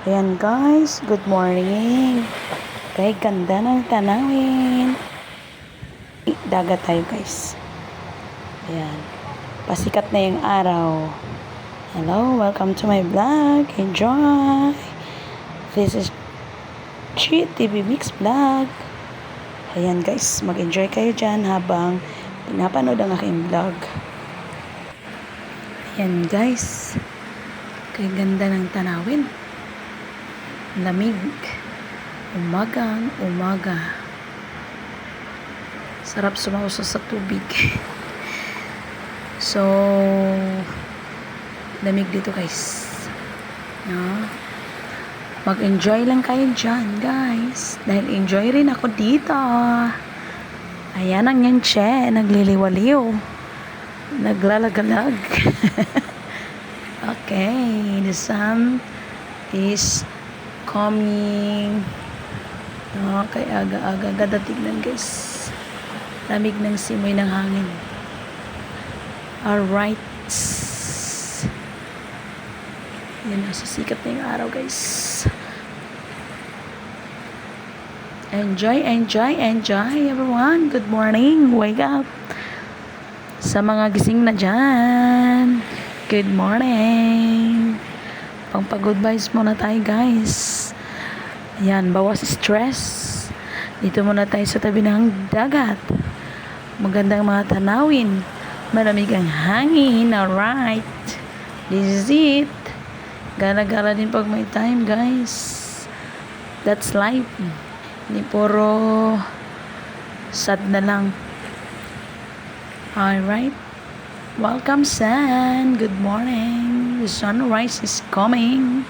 Ayan guys, good morning. Kay ganda ng tanawin. Dagat tayo guys. Ayan. Pasikat na yung araw. Hello, welcome to my vlog. Enjoy. This is Chi TV Mix Vlog. Ayan guys, mag-enjoy kayo dyan habang pinapanood ang aking vlog. Ayan guys. Kay ganda ng tanawin. Lamig. Umagang umaga. Sarap sumauso sa tubig. So, lamig dito guys. No? Mag-enjoy lang kayo dyan guys. Dahil enjoy rin ako dito. Ayan ang yan che. Nagliliwaliw. Naglalagalag. Okay. The sun is coming. No, kaya aga-aga ganda tignan guys. Lamig ng simoy ng hangin. Alright. Yan, nasisikat na yung araw guys. Enjoy, enjoy, enjoy everyone. Good morning. Wake up. Sa mga gising na dyan. Good morning. Pang-good vibes muna tayo guys. Ayan, bawas stress. Dito muna tayo sa tabi ng dagat. Magandang mga tanawin. Malamig ang hangin. Alright. This is it. Gala-gala din pag may time guys. That's life. Hindi puro sad na lang. Alright. Welcome sun. Good morning. The sunrise is coming.